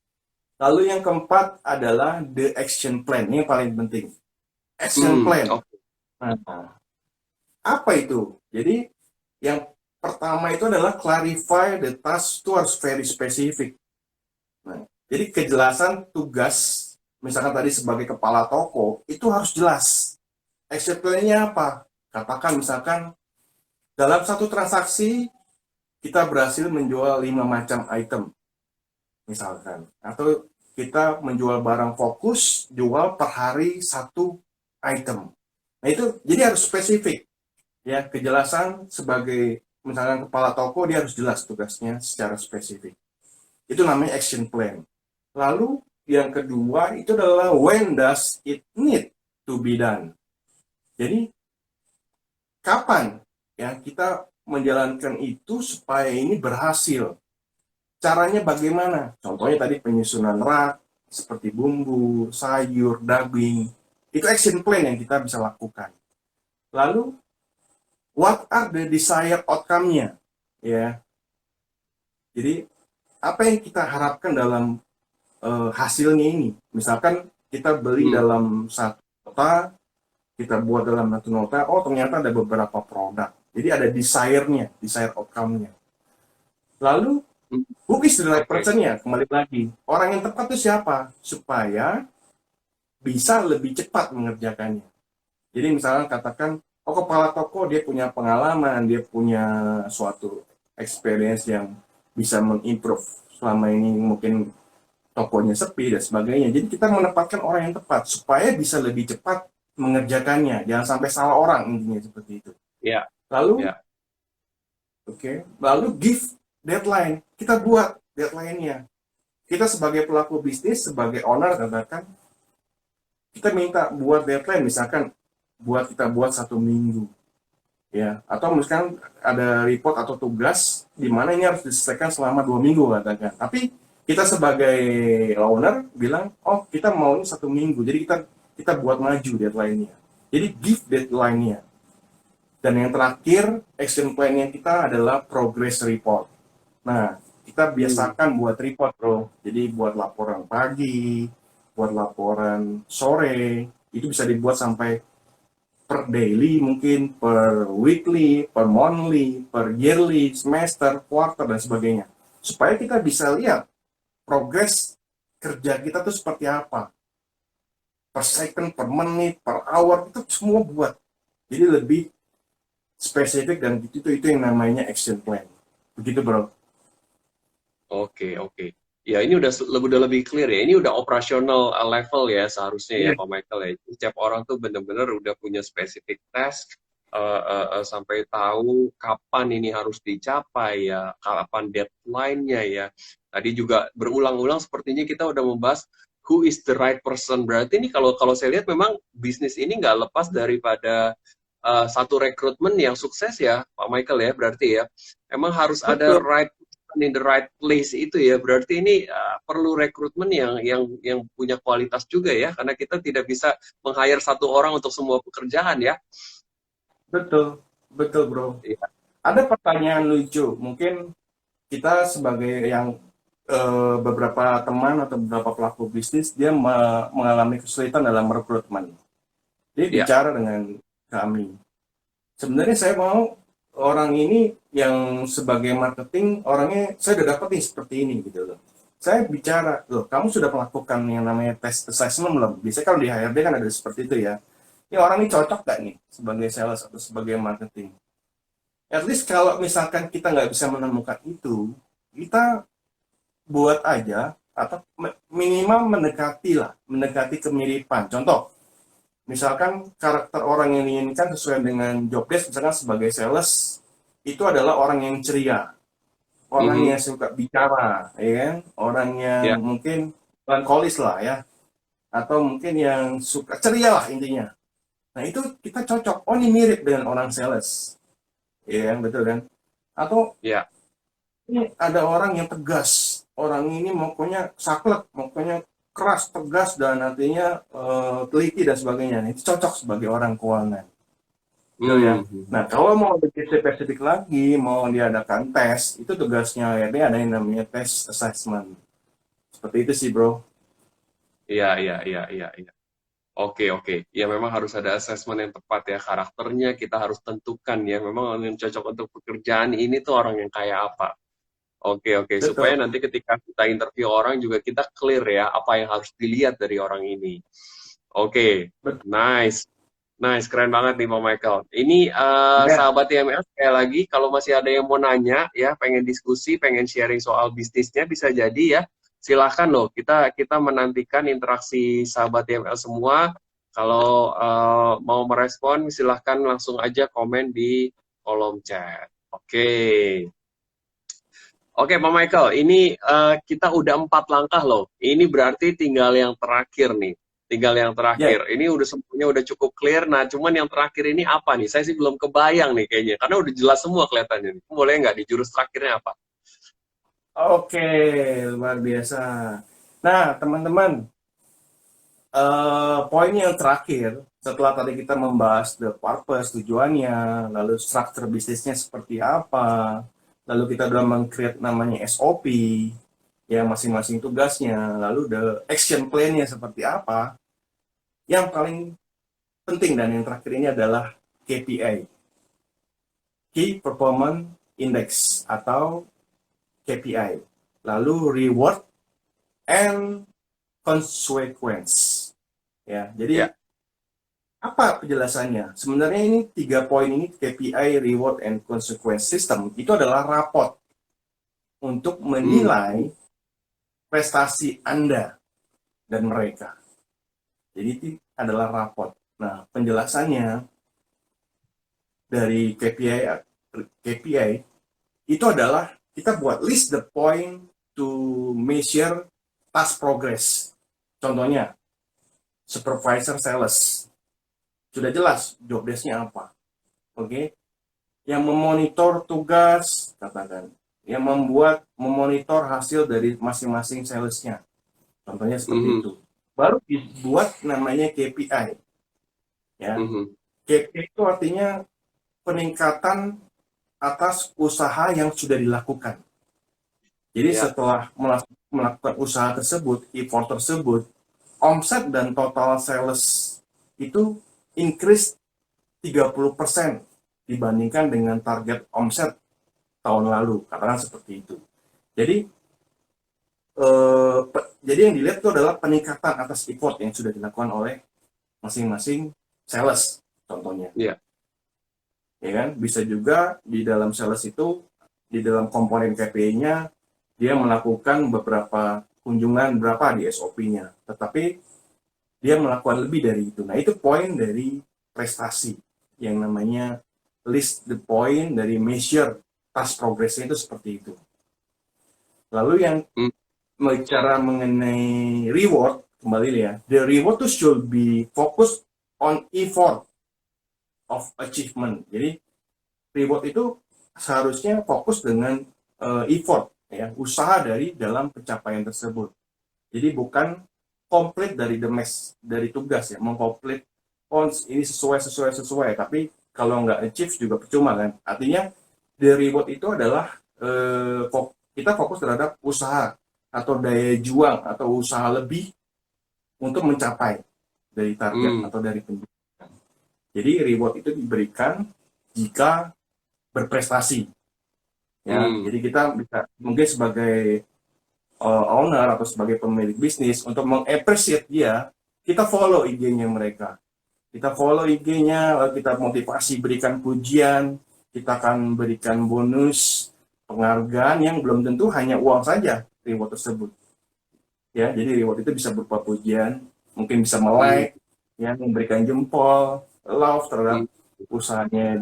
Lalu yang keempat adalah the action plan. Ini yang paling penting. Action plan. Oke. Nah, apa itu? Jadi yang pertama itu adalah clarify the task itu harus very specific. Nah, jadi kejelasan tugas, misalkan tadi sebagai kepala toko, itu harus jelas. Action plan-nya apa? Katakan misalkan dalam satu transaksi kita berhasil menjual 5 macam item, misalkan. Atau kita menjual barang fokus, jual per hari satu item. Nah itu jadi harus spesifik. Ya, kejelasan sebagai misalkan kepala toko dia harus jelas tugasnya secara spesifik. Itu namanya action plan. Lalu yang kedua itu adalah when does it need to be done. Jadi kapan ya kita menjalankan itu supaya ini berhasil. Caranya bagaimana? Contohnya tadi penyusunan rak seperti bumbu, sayur, daging. Itu action plan yang kita bisa lakukan. Lalu what are the desired outcome-nya? Ya. Jadi apa yang kita harapkan dalam hasilnya ini? Misalkan kita beli Hmm. dalam satu nota, kita buat dalam satu nota, oh ternyata ada beberapa produk. Jadi ada desire-nya, desire outcome-nya. Lalu Hmm, Who is the right oke. person-nya? Kembali lagi. Orang yang tepat itu siapa? Supaya bisa lebih cepat mengerjakannya. Jadi misalnya katakan, oh kepala toko dia punya pengalaman, dia punya suatu experience yang bisa mengimprove selama ini mungkin tokonya sepi dan sebagainya. Jadi kita menempatkan orang yang tepat supaya bisa lebih cepat mengerjakannya. Jangan sampai salah orang intinya seperti itu. Ya, Lalu, ya. lalu give deadline. Kita buat deadline-nya. Kita sebagai pelaku bisnis, sebagai owner katakan, kita minta buat deadline misalkan kita buat 1 minggu ya, atau misalkan ada report atau tugas di mana ini harus diselesaikan selama 2 minggu katakan, tapi kita sebagai owner bilang oh kita mau ini 1 minggu, jadi kita kita buat maju deadline-nya, jadi give deadline-nya. Dan yang terakhir action plan-nya kita adalah progress report. Nah, kita Hmm, biasakan buat report bro, jadi buat laporan pagi, buat laporan sore, itu bisa dibuat sampai per daily mungkin, per weekly, per monthly, per yearly, semester, quarter, dan sebagainya. Supaya kita bisa lihat progres kerja kita tuh seperti apa. Per second, per menit, per hour, itu semua buat. Jadi lebih spesifik dan itu yang namanya action plan. Begitu bro. oke, oke. Ya, ini udah lebih clear ya. Ini udah operasional level ya seharusnya ya Iya, Pak Michael ya. Setiap orang tuh bener-bener udah punya spesifik task, sampai tahu kapan ini harus dicapai ya, kapan deadline-nya ya. Tadi juga berulang-ulang sepertinya kita udah membahas who is the right person. Berarti ini kalau kalau saya lihat memang bisnis ini nggak lepas daripada satu rekrutmen yang sukses ya Pak Michael ya, berarti ya. Emang harus ada betul. right in the right place itu ya. Berarti ini perlu rekrutmen yang punya kualitas juga ya, karena kita tidak bisa meng-hire satu orang untuk semua pekerjaan ya. Betul. Betul bro. Iya. Ada pertanyaan lucu. Mungkin kita sebagai yang beberapa teman atau beberapa pelaku bisnis dia mengalami kesulitan dalam rekrutmen. Dia Iya. bicara dengan kami. Sebenarnya saya mau orang ini yang sebagai marketing orangnya saya udah dapat nih seperti ini gitu loh. Saya bicara, loh kamu sudah melakukan yang namanya test assessment belum? Biasanya kalau di HRD kan ada seperti itu ya. Ini orang ini cocok gak nih sebagai sales atau sebagai marketing? At least kalau misalkan kita nggak bisa menemukan itu, kita buat aja atau minimal mendekati lah, mendekati kemiripan. Contoh, misalkan karakter orang yang diinginkan sesuai dengan job desk, misalkan sebagai sales, itu adalah orang yang ceria, orang Mhm. yang suka bicara, ya kan? Orang yang Ya. mungkin melankolis lah ya, atau mungkin yang suka ceria lah intinya. Nah itu kita cocok, oh ini mirip dengan orang sales, ya kan? Betul kan? Atau Ya. ini ada orang yang tegas, orang ini pokoknya saklek, pokoknya keras, tegas, dan nantinya teliti dan sebagainya. Itu cocok sebagai orang keuangan. Betul ya. Mhm. Nah, kalau mau lebih spesifik lagi, mau diadakan tes, itu tugasnya HRD ada yang namanya tes assessment. Seperti itu sih, bro. Iya, iya, iya, iya, iya. Oke, oke. Ya memang harus ada assessment yang tepat ya, karakternya kita harus tentukan ya. Memang orang yang cocok untuk pekerjaan ini tuh orang yang kayak apa. Oke, oke. Supaya Betul. nanti ketika kita interview orang juga kita clear ya apa yang harus dilihat dari orang ini. Oke, Betul. nice. Nice, keren banget nih Pak Michael. Ini Ya, sahabat TML sekali lagi, kalau masih ada yang mau nanya ya, pengen diskusi, pengen sharing soal bisnisnya bisa jadi ya. Silahkan loh, kita kita menantikan interaksi sahabat TML semua. Kalau mau merespon, silahkan langsung aja komen di kolom chat. Oke. Oke, Pak Michael, ini kita udah 4 langkah loh. Ini berarti tinggal yang terakhir nih. Tinggal yang ya. terakhir. Ini udah semuanya udah cukup clear. Nah, cuman yang terakhir ini apa nih? Saya sih belum kebayang nih kayaknya. Karena udah jelas semua kelihatannya nih. Boleh nggak di jurus terakhirnya apa? Oke, luar biasa. Nah, teman-teman, poin yang terakhir, setelah tadi kita membahas the purpose, tujuannya, lalu struktur bisnisnya seperti apa, lalu kita udah meng-create namanya SOP, yang masing-masing tugasnya, lalu the action plan-nya seperti apa, yang paling penting dan yang terakhir ini adalah KPI, Key Performance Index, atau KPI, lalu reward and consequence. Ya, jadi Ya. apa penjelasannya? Sebenarnya ini 3 poin ini, KPI, reward, and consequence system, itu adalah rapot untuk menilai prestasi Anda dan mereka. Jadi itu adalah rapot. Nah, penjelasannya dari KPI itu adalah kita buat list the point to measure task progress. Contohnya, supervisor sales. Sudah jelas job desk-nya apa. Oke. Yang memonitor tugas, katakan. Yang memonitor hasil dari masing-masing sales-nya. Contohnya seperti itu. Baru dibuat namanya KPI. Ya. KPI itu artinya peningkatan atas usaha yang sudah dilakukan. Jadi setelah melakukan usaha tersebut, effort tersebut, omset dan total sales itu increase 30% dibandingkan dengan target omset tahun lalu, katakan seperti itu. Jadi yang dilihat itu adalah peningkatan atas effort yang sudah dilakukan oleh masing-masing sales, contohnya. Iya. Ya kan? Bisa juga di dalam sales itu, di dalam komponen KPI-nya, dia melakukan beberapa kunjungan berapa di SOP-nya. Tetapi dia melakukan lebih dari itu. Nah, itu poin dari prestasi. Yang namanya list the point dari measure task progress-nya itu seperti itu. Lalu yang bicara mengenai reward, kembali ya, the reward to should be focused on effort of achievement. Jadi reward itu seharusnya fokus dengan effort, ya, usaha dari dalam pencapaian tersebut. Jadi bukan komplit dari dari tugas, ya, mengkomplit ini sesuai, tapi kalau nggak achieve juga percuma kan. Artinya the reward itu adalah kita fokus terhadap usaha atau daya juang atau usaha lebih untuk mencapai dari target atau dari penjualan. Jadi reward itu diberikan jika berprestasi. Ya, jadi kita bisa mungkin sebagai owner atau sebagai pemilik bisnis untuk mengapresiasi dia, kita follow IG-nya mereka. Kita follow IG-nya, lalu kita motivasi, berikan pujian, kita akan berikan bonus, penghargaan yang belum tentu hanya uang saja reward tersebut. Ya, jadi reward itu bisa berupa pujian, mungkin bisa like, ya, memberikan jempol, love terhadap usahanya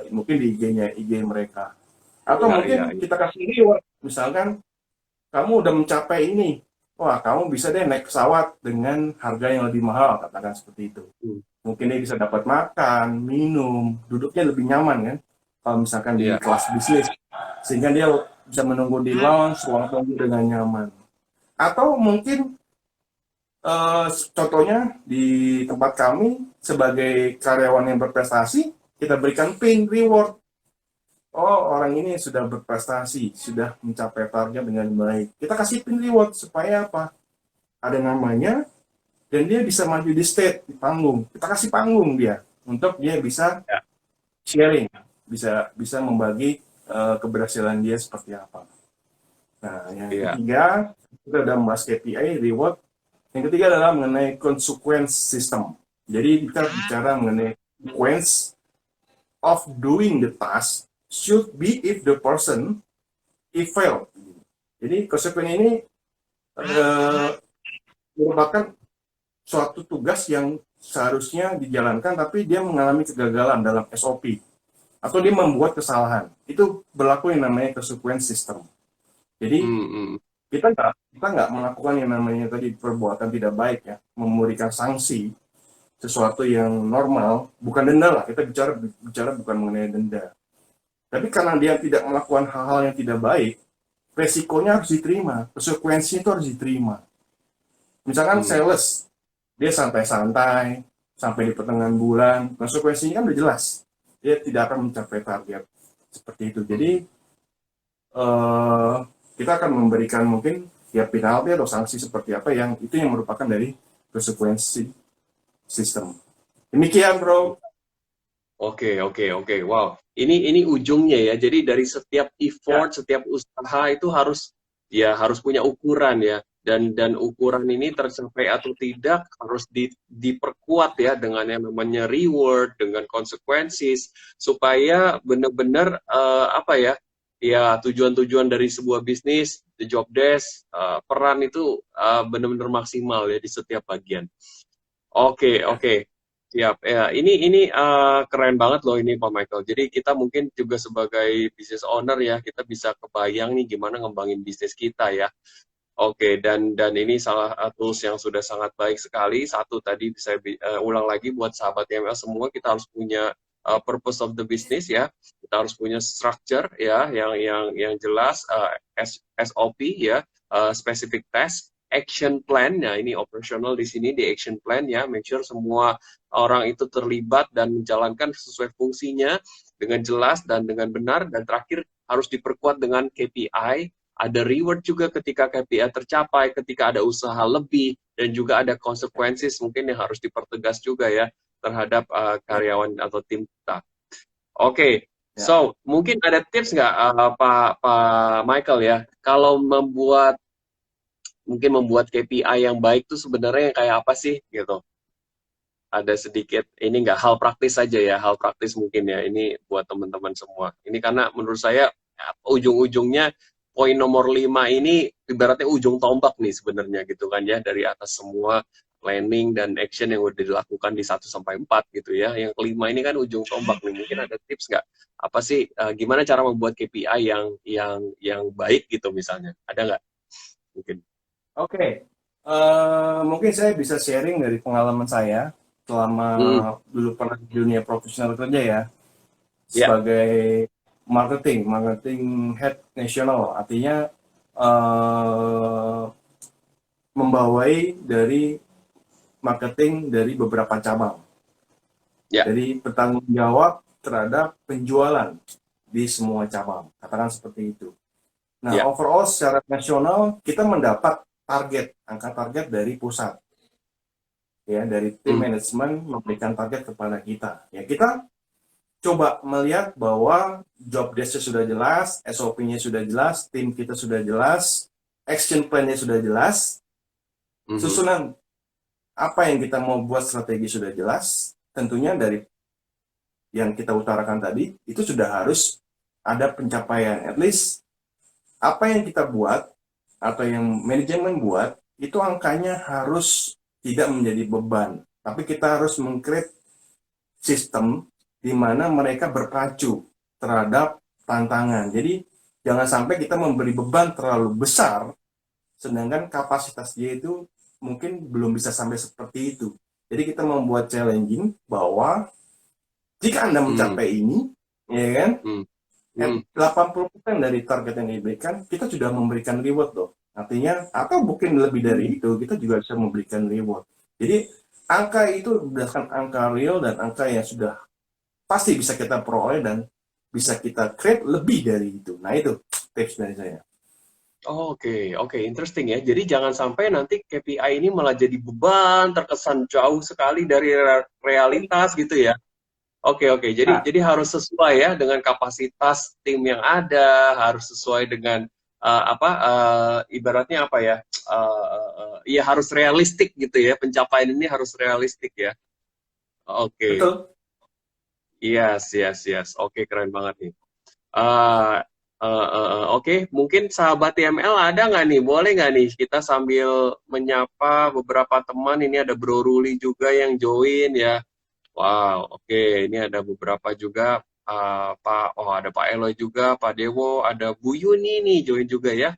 mungkin di IG mereka. Atau mungkin kita kasih reward, misalkan kamu udah mencapai ini, wah kamu bisa deh naik pesawat dengan harga yang lebih mahal, katakan seperti itu. Mungkin dia bisa dapat makan, minum, duduknya lebih nyaman kan, kalau misalkan di kelas bisnis, sehingga dia bisa menunggu di lounge, ruang tunggu dengan nyaman. Atau mungkin contohnya di tempat kami sebagai karyawan yang berprestasi, kita berikan pin reward. Oh, orang ini sudah berprestasi, sudah mencapai target dengan baik. Kita kasih pin reward supaya apa? Ada namanya dan dia bisa maju di stage, di panggung. Kita kasih panggung dia untuk dia bisa sharing, bisa membagi keberhasilan dia seperti apa. Nah, yang ketiga, kita sudah membahas KPI, reward. Yang ketiga adalah mengenai consequence system. Jadi kita bicara mengenai consequence of doing the task should be if the person fail. Jadi consequence ini merupakan suatu tugas yang seharusnya dijalankan tapi dia mengalami kegagalan dalam SOP atau dia membuat kesalahan. Itu berlaku yang namanya consequence system. Jadi kita nggak melakukan yang namanya tadi perbuatan tidak baik, ya, memberikan sanksi sesuatu yang normal, bukan denda lah, kita bicara bukan mengenai denda, tapi karena dia tidak melakukan hal-hal yang tidak baik, resikonya harus diterima, konsekuensinya itu harus diterima. Misalkan sales, dia santai-santai sampai di pertengahan bulan, konsekuensinya kan udah jelas, dia tidak akan mencapai target seperti itu. Jadi kita akan memberikan mungkin ya penalti atau sanksi seperti apa yang itu yang merupakan dari konsekuensi sistem. Demikian, bro. Oke. Wow. ini ujungnya ya. Jadi dari setiap Ya, effort, setiap usaha itu harus punya ukuran ya. Dan ukuran ini tercapai atau tidak harus diperkuat ya dengan yang namanya reward, dengan konsekuensi supaya benar-benar apa ya? Ya tujuan-tujuan dari sebuah bisnis, the job desk, peran itu benar-benar maksimal ya di setiap bagian. Oke, ya. oke. Siap. Ya, ini keren banget loh ini Pak Michael. Jadi kita mungkin juga sebagai business owner ya, kita bisa kebayang nih gimana ngembangin bisnis kita ya. Oke, dan ini salah tools yang sudah sangat baik sekali. Satu tadi bisa ulang lagi buat sahabat TML semua, kita harus punya purpose of the business ya. Kita harus punya structure ya yang jelas, SOP ya, specific task, action plan. Nah, ini operational di sini di action plan ya. Make sure semua orang itu terlibat dan menjalankan sesuai fungsinya dengan jelas dan dengan benar. Dan terakhir harus diperkuat dengan KPI, ada reward juga ketika KPI tercapai, ketika ada usaha lebih, dan juga ada konsekuensi mungkin yang harus dipertegas juga ya terhadap Ya, karyawan atau tim kita. Oke, ya. so mungkin ada tips nggak Pak Michael ya, kalau membuat KPI yang baik tuh sebenarnya yang kayak apa sih gitu? Ada sedikit ini nggak hal praktis saja ya, hal praktis mungkin ya ini buat teman-teman semua. Ini karena menurut saya ujung-ujungnya poin nomor 5 ini ibaratnya ujung tombak nih sebenarnya gitu kan ya dari atas semua planning dan action yang udah dilakukan di 1 sampai 4 gitu ya. Yang kelima ini kan ujung tombak nih. Mungkin ada tips nggak? Apa sih gimana cara membuat KPI yang baik gitu misalnya? Ada nggak? Mungkin. Oke. Mungkin saya bisa sharing dari pengalaman saya selama Hmm, dulu pernah di dunia profesional kerja ya, ya, sebagai marketing head nasional. Artinya eh, membawai dari marketing dari beberapa cabang. ya, Jadi bertanggung jawab terhadap penjualan di semua cabang. Katakan seperti itu. Nah, ya. overall secara nasional kita mendapat angka target dari pusat, ya, dari tim Hmm, manajemen memberikan target kepada kita. Ya, kita coba melihat bahwa job desk-nya sudah jelas, SOP-nya sudah jelas, tim kita sudah jelas, action plan-nya sudah jelas, mhm. susunan apa yang kita mau buat strategi sudah jelas, tentunya dari yang kita utarakan tadi, itu sudah harus ada pencapaian. At least apa yang kita buat atau yang manajemen buat itu angkanya harus tidak menjadi beban, tapi kita harus mengcreate sistem di mana mereka berpacu terhadap tantangan. Jadi jangan sampai kita memberi beban terlalu besar sedangkan kapasitas dia itu mungkin belum bisa sampai seperti itu. Jadi kita membuat challenging bahwa jika Anda Hmm, mencapai ini, ya kan, hmm, at hmm. 80% dari target yang diberikan, kita sudah memberikan reward loh. Artinya, atau mungkin lebih dari itu, kita juga bisa memberikan reward. Jadi, angka itu berdasarkan angka real dan angka yang sudah pasti bisa kita peroleh dan bisa kita create lebih dari itu. Nah, itu tips dari saya. Oke, oke, interesting ya. Jadi jangan sampai nanti KPI ini malah jadi beban, terkesan jauh sekali dari realitas gitu ya. Oke, oke. Jadi Nah, jadi harus sesuai ya dengan kapasitas tim yang ada, harus sesuai dengan apa ibaratnya apa ya? Ya harus realistik gitu ya. Pencapaian ini harus realistik ya. Oke. betul. Yes, yes, yes. Oke, keren banget nih. Uh, Oke, mungkin sahabat TML ada nggak nih? Boleh nggak nih kita sambil menyapa beberapa teman? Ini ada Bro Ruli juga yang join ya. Wow, oke. Ini ada beberapa juga. Ada Pak Eloy juga, Pak Dewo, ada Bu Yuni nih join juga ya.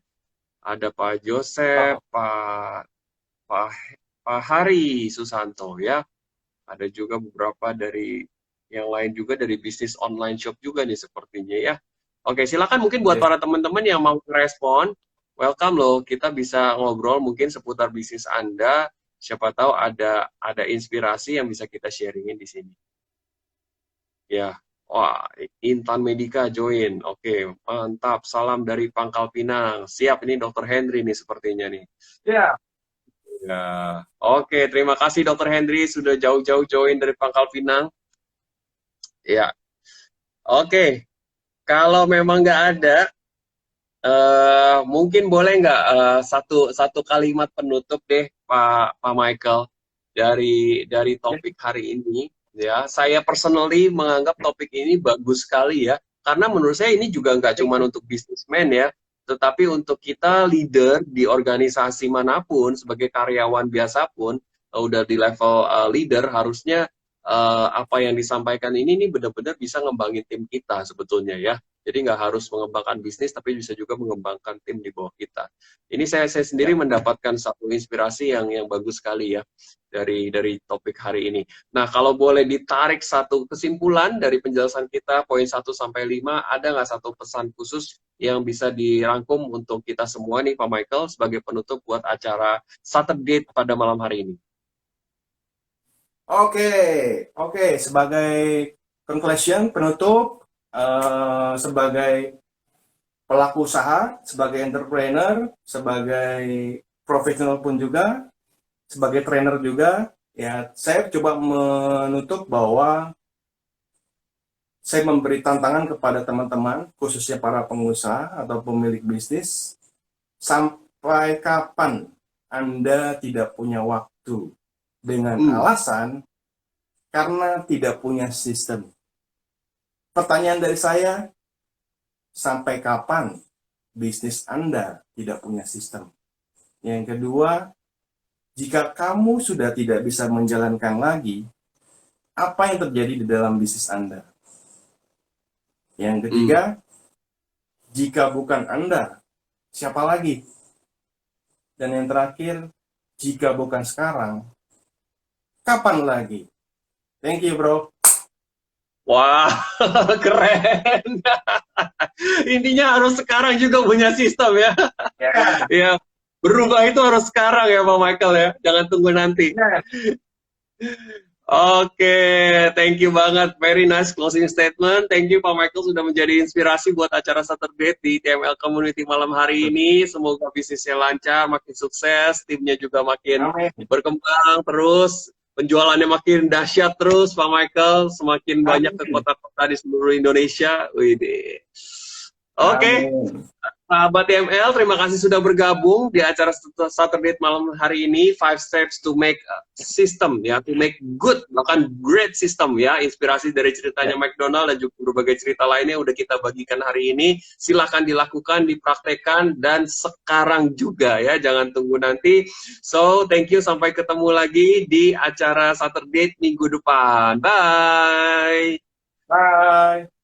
Ada Pak Joseph, Oh, Pak, Pak Hari Susanto ya. Ada juga beberapa dari yang lain juga dari bisnis online shop juga nih sepertinya ya. Oke, silakan mungkin buat yes. para teman-teman yang mau respon, welcome loh. Kita bisa ngobrol mungkin seputar bisnis Anda. Siapa tahu ada inspirasi yang bisa kita sharingin di sini. Ya, wah, Intan Medika join. Oke, mantap. Salam dari Pangkal Pinang. Siap ini Dokter Henry nih sepertinya nih. Ya, Ya, oke. Terima kasih Dokter Henry sudah jauh-jauh join dari Pangkal Pinang. Ya, Oke, kalau memang nggak ada, mungkin boleh nggak satu satu kalimat penutup deh Pak Michael dari topik hari ini ya. Saya personally menganggap topik ini bagus sekali ya, karena menurut saya ini juga nggak cuma untuk bisnismen ya, tetapi untuk kita leader di organisasi manapun sebagai karyawan biasa pun udah di level leader harusnya apa yang disampaikan ini benar-benar bisa ngembangin tim kita sebetulnya ya. Jadi nggak harus mengembangkan bisnis, tapi bisa juga mengembangkan tim di bawah kita. Ini saya sendiri Ya. mendapatkan satu inspirasi yang bagus sekali ya dari topik hari ini. Nah, kalau boleh ditarik satu kesimpulan dari penjelasan kita, poin 1 sampai 5, ada nggak satu pesan khusus yang bisa dirangkum untuk kita semua nih, Pak Michael, sebagai penutup buat acara Saturday pada malam hari ini? Oke, oke. Sebagai conclusion, penutup, sebagai pelaku usaha, sebagai entrepreneur, sebagai profesional pun juga, sebagai trainer juga, ya saya coba menutup bahwa saya memberi tantangan kepada teman-teman, khususnya para pengusaha atau pemilik bisnis, sampai kapan Anda tidak punya waktu dengan Hmm, alasan karena tidak punya sistem. Pertanyaan dari saya, sampai kapan bisnis Anda tidak punya sistem? Yang kedua, jika kamu sudah tidak bisa menjalankan lagi, apa yang terjadi di dalam bisnis Anda? Yang hmm. ketiga, jika bukan Anda, siapa lagi? Dan yang terakhir, jika bukan sekarang, kapan lagi? Thank you, bro. Wah, keren. Intinya harus sekarang juga punya sistem ya. Ya, Ya, berubah itu harus sekarang ya Pak Michael ya. Jangan tunggu nanti. ya. Oke, thank you banget. Very nice closing statement. Thank you Pak Michael sudah menjadi inspirasi buat acara Saturday di TML Community malam hari ini. Semoga bisnisnya lancar, makin sukses, timnya juga makin Amin. berkembang terus, penjualannya makin dahsyat terus Pak Michael, semakin banyak ke Amin. kota-kota di seluruh Indonesia. Wih, oke, Amin. sahabat TML, terima kasih sudah bergabung di acara Saturday malam hari ini. 5 steps to make a system, ya, to make good, bahkan great system, ya. Inspirasi dari ceritanya Ya. McDonald dan juga berbagai cerita lainnya udah kita bagikan hari ini. Silahkan dilakukan, dipraktekkan, dan sekarang juga, ya. Jangan tunggu nanti. So, thank you. Sampai ketemu lagi di acara Saturday minggu depan. Bye. Bye.